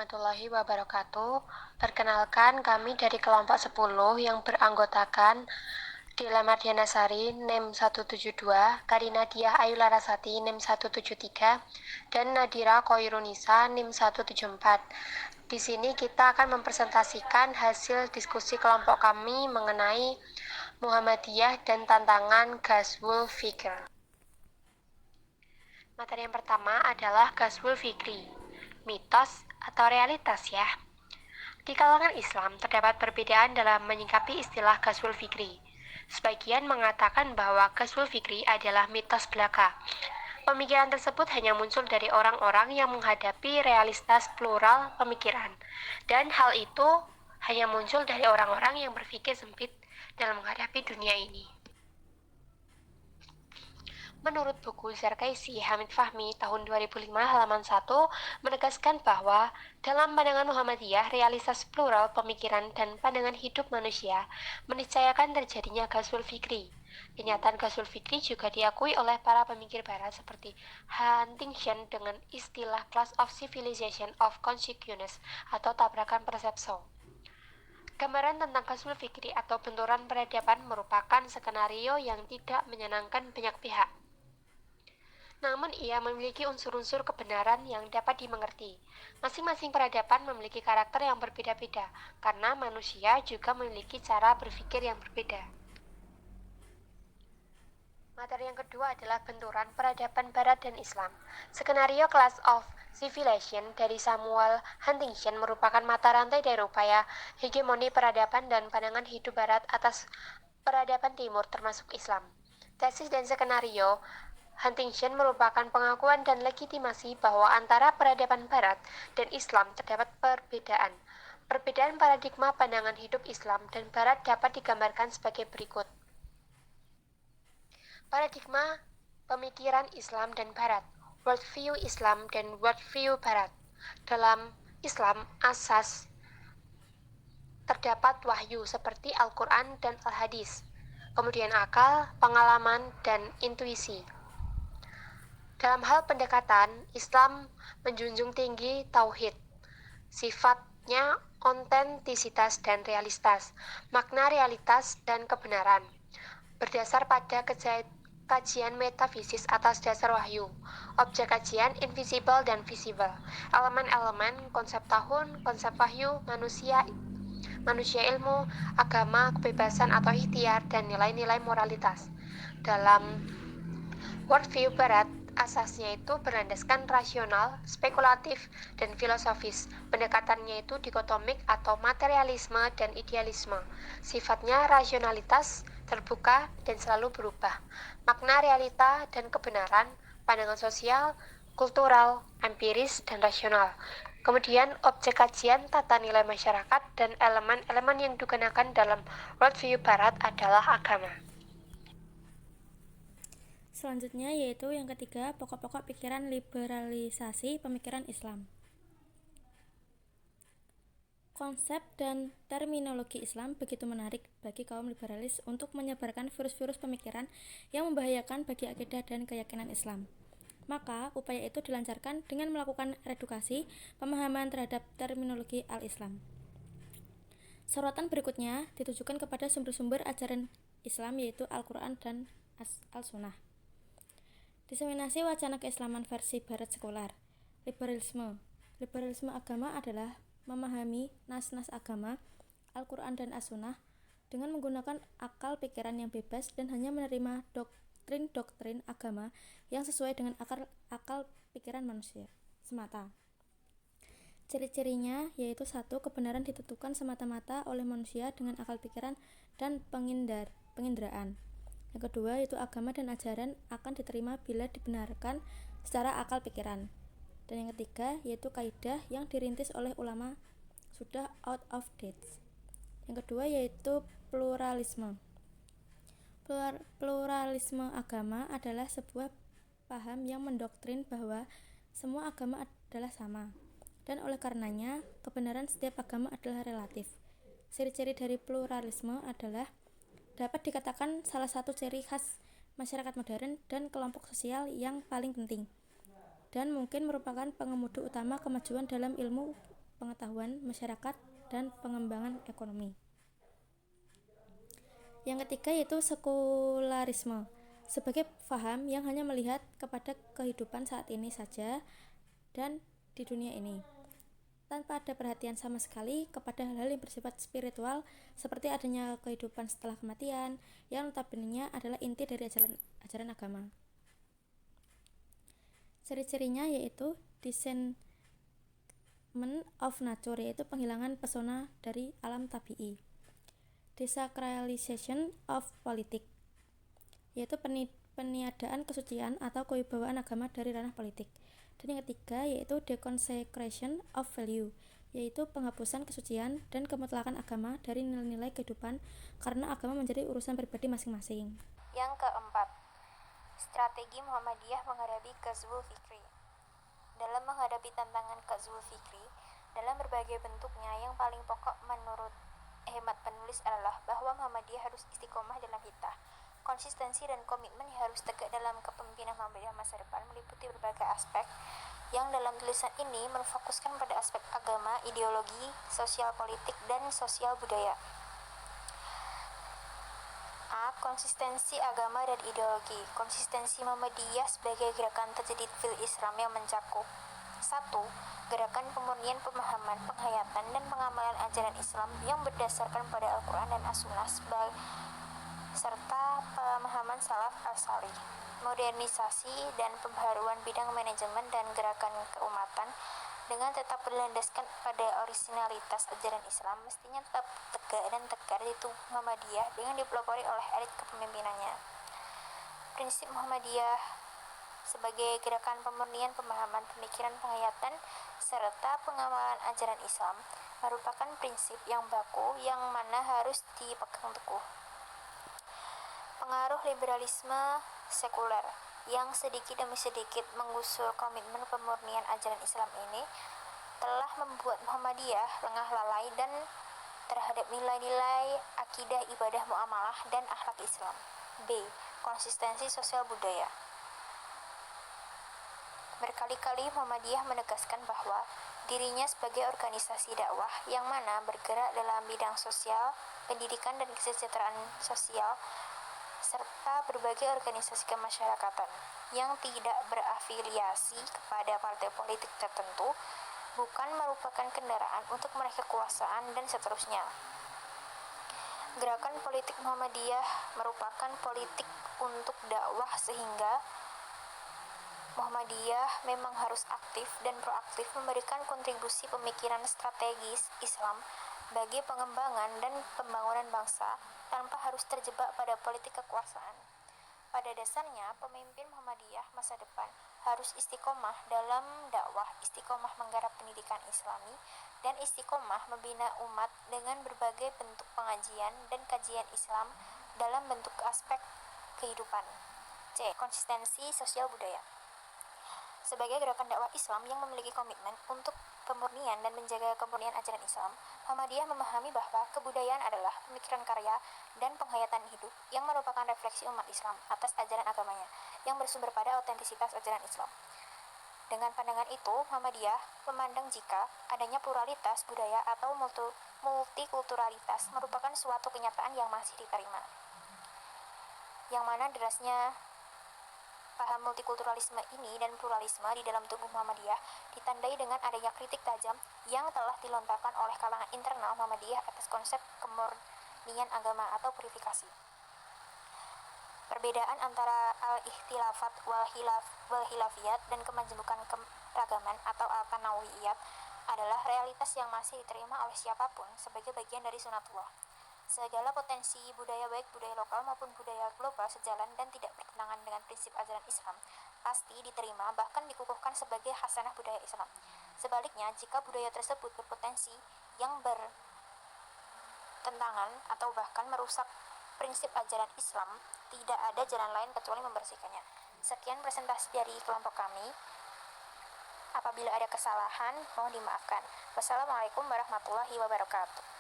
warahmatullahi wabarakatuh. Perkenalkan, kami dari kelompok 10 yang beranggotakan Dela Mardianasari NIM 172, Karina Diah Ayu Larasati NIM 173, dan Nadira Koirunisa NIM 174. Di sini kita akan mempresentasikan hasil diskusi kelompok kami mengenai Muhammadiyah dan tantangan Ghazwul Fikr. Materi yang pertama adalah Ghazwul Fikri, mitos atau realitas ya. Di kalangan Islam terdapat perbedaan dalam menyikapi istilah Ghazwul Fikri. Sebagian mengatakan bahwa Ghazwul Fikri adalah mitos belaka. Pemikiran tersebut hanya muncul dari orang-orang yang menghadapi realitas plural pemikiran. Dan hal itu hanya muncul dari orang-orang yang berpikir sempit dalam menghadapi dunia ini. Menurut buku Zarkaisi Hamid Fahmi tahun 2005 halaman 1 menegaskan bahwa dalam pandangan Muhammadiyah, realitas plural pemikiran dan pandangan hidup manusia meniscayakan terjadinya Ghazwul Fikri. Kenyataan Ghazwul Fikri juga diakui oleh para pemikir barat seperti Huntington dengan istilah Clash of Civilization of Consciousness atau tabrakan persepsi. Gambaran tentang Ghazwul Fikri atau benturan peradaban merupakan skenario yang tidak menyenangkan banyak pihak. Namun ia memiliki unsur-unsur kebenaran yang dapat dimengerti. Masing-masing peradaban memiliki karakter yang berbeda-beda, karena manusia juga memiliki cara berpikir yang berbeda. Materi yang kedua adalah benturan peradaban Barat dan Islam. Skenario Clash of Civilization dari Samuel Huntington merupakan mata rantai dari upaya hegemoni peradaban dan pandangan hidup Barat atas peradaban Timur termasuk Islam. Tesis dan skenario Huntington merupakan pengakuan dan legitimasi bahwa antara peradaban Barat dan Islam terdapat perbedaan. Perbedaan paradigma pandangan hidup Islam dan Barat dapat digambarkan sebagai berikut. Paradigma pemikiran Islam dan Barat, worldview Islam dan worldview Barat. Dalam Islam, asas terdapat wahyu seperti Al-Quran dan Al-Hadis, kemudian akal, pengalaman, dan intuisi. Dalam hal pendekatan, Islam menjunjung tinggi tauhid, sifatnya otentisitas dan realitas, makna realitas dan kebenaran, berdasar pada kajian metafisis atas dasar wahyu, objek kajian invisible dan visible, elemen-elemen, konsep tahun, konsep wahyu, manusia ilmu, agama, kebebasan atau ikhtiar, dan nilai-nilai moralitas. Dalam worldview Barat, asasnya itu berlandaskan rasional, spekulatif, dan filosofis. Pendekatannya itu dikotomik atau materialisme dan idealisme. Sifatnya rasionalitas, terbuka, dan selalu berubah. Makna realita dan kebenaran, pandangan sosial, kultural, empiris, dan rasional. Kemudian objek kajian tata nilai masyarakat dan elemen-elemen yang digunakan dalam worldview Barat adalah agama. Selanjutnya yaitu yang ketiga, pokok-pokok pikiran liberalisasi pemikiran Islam. Konsep dan terminologi Islam begitu menarik bagi kaum liberalis untuk menyebarkan virus-virus pemikiran yang membahayakan bagi akidah dan keyakinan Islam. Maka upaya itu dilancarkan dengan melakukan redukasi pemahaman terhadap terminologi al-Islam. Sorotan berikutnya ditujukan kepada sumber-sumber ajaran Islam yaitu Al-Quran dan Al-Sunnah. Diseminasi wacana keislaman versi barat sekular. Liberalisme agama adalah memahami nas-nas agama, Al-Quran dan As-Sunnah dengan menggunakan akal pikiran yang bebas dan hanya menerima doktrin agama yang sesuai dengan akal pikiran manusia semata. Ciri-cirinya yaitu 1. Kebenaran ditentukan semata-mata oleh manusia dengan akal pikiran dan penginderaan. Yang kedua, yaitu agama dan ajaran akan diterima bila dibenarkan secara akal pikiran. Dan yang ketiga, yaitu kaidah yang dirintis oleh ulama sudah out of date. Yang kedua, yaitu pluralisme. Pluralisme agama adalah sebuah paham yang mendoktrin bahwa semua agama adalah sama, dan oleh karenanya kebenaran setiap agama adalah relatif. Ciri-ciri dari pluralisme adalah dapat dikatakan salah satu ciri khas masyarakat modern dan kelompok sosial yang paling penting, dan mungkin merupakan pengemudi utama kemajuan dalam ilmu pengetahuan masyarakat dan pengembangan ekonomi. Yang ketiga yaitu sekularisme, sebagai paham yang hanya melihat kepada kehidupan saat ini saja dan di dunia ini, tanpa ada perhatian sama sekali kepada hal-hal yang bersifat spiritual seperti adanya kehidupan setelah kematian yang notabene adalah inti dari ajaran agama. Ciri-cirinya yaitu disentment of nature, yaitu penghilangan pesona dari alam tabii. Desacralization of politics, yaitu peniadaan kesucian atau kewibawaan agama dari ranah politik. Dan yang ketiga yaitu deconsecration of value, yaitu penghapusan kesucian dan kemutlakan agama dari nilai-nilai kehidupan karena agama menjadi urusan pribadi masing-masing. Yang keempat, strategi Muhammadiyah menghadapi Ghazwul Fikri. Dalam menghadapi tantangan Ghazwul Fikri dalam berbagai bentuknya, yang paling pokok menurut hemat penulis adalah bahwa Muhammadiyah harus istiqomah dalam hidayah. Konsistensi dan komitmen yang harus tegak dalam kepemimpinan Muhammadiyah masa depan meliputi berbagai aspek yang dalam tulisan ini memfokuskan pada aspek agama, ideologi, sosial politik, dan sosial budaya. A. Konsistensi agama dan ideologi. Konsistensi Muhammadiyah sebagai gerakan tajdid fil Islam yang mencakup 1. Gerakan pemurnian pemahaman, penghayatan, dan pengamalan ajaran Islam yang berdasarkan pada Al-Quran dan As-Sunnah serta pemahaman salaf as-salih. Modernisasi dan pembaharuan bidang manajemen dan gerakan keumatan dengan tetap berlandaskan pada orisinalitas ajaran Islam mestinya tetap tegak dan tegar di tubuh Muhammadiyah dengan dipelopori oleh elit kepemimpinannya. Prinsip Muhammadiyah sebagai gerakan pemurnian pemahaman, pemikiran, penghayatan, serta pengamalan ajaran Islam merupakan prinsip yang baku yang mana harus dipegang teguh. Pengaruh liberalisme sekuler yang sedikit demi sedikit menggusur komitmen pemurnian ajaran Islam ini telah membuat Muhammadiyah lengah lalai dan terhadap nilai-nilai akidah, ibadah, muamalah, dan akhlak Islam. B. Konsistensi sosial budaya. Berkali-kali Muhammadiyah menegaskan bahwa dirinya sebagai organisasi dakwah yang mana bergerak dalam bidang sosial, pendidikan, dan kesejahteraan sosial serta berbagai organisasi kemasyarakatan yang tidak berafiliasi kepada partai politik tertentu bukan merupakan kendaraan untuk meraih kekuasaan dan seterusnya. Gerakan politik Muhammadiyah merupakan politik untuk dakwah sehingga Muhammadiyah memang harus aktif dan proaktif memberikan kontribusi pemikiran strategis Islam bagi pengembangan dan pembangunan bangsa tanpa harus terjebak pada politik kekuasaan. Pada dasarnya, pemimpin Muhammadiyah masa depan harus istiqomah dalam dakwah, istiqomah menggarap pendidikan Islami, dan istiqomah membina umat dengan berbagai bentuk pengajian dan kajian Islam dalam bentuk aspek kehidupan. C. Konsistensi sosial budaya. Sebagai gerakan dakwah Islam yang memiliki komitmen untuk pemurnian dan menjaga kemurnian ajaran Islam, Muhammadiyah memahami bahwa kebudayaan adalah pemikiran karya dan penghayatan hidup yang merupakan refleksi umat Islam atas ajaran agamanya yang bersumber pada otentisitas ajaran Islam. Dengan pandangan itu, Muhammadiyah memandang jika adanya pluralitas budaya atau multikulturalitas merupakan suatu kenyataan yang masih diterima, yang mana derasnya paham multikulturalisme ini dan pluralisme di dalam tubuh Muhammadiyah ditandai dengan adanya kritik tajam yang telah dilontarkan oleh kalangan internal Muhammadiyah atas konsep kemurnian agama atau purifikasi. Perbedaan antara al-ikhtilafat wal khilafiyat dan kemajmukan keragaman atau al-tanawiyat adalah realitas yang masih diterima oleh siapapun sebagai bagian dari sunatullah. Segala potensi budaya, baik budaya lokal maupun budaya global, sejalan dan tidak bertentangan dengan prinsip ajaran Islam, pasti diterima bahkan dikukuhkan sebagai hasanah budaya Islam. Sebaliknya, jika budaya tersebut berpotensi yang bertentangan atau bahkan merusak prinsip ajaran Islam, tidak ada jalan lain kecuali membersihkannya. Sekian presentasi dari kelompok kami. Apabila ada kesalahan, mohon dimaafkan. Wassalamualaikum warahmatullahi wabarakatuh.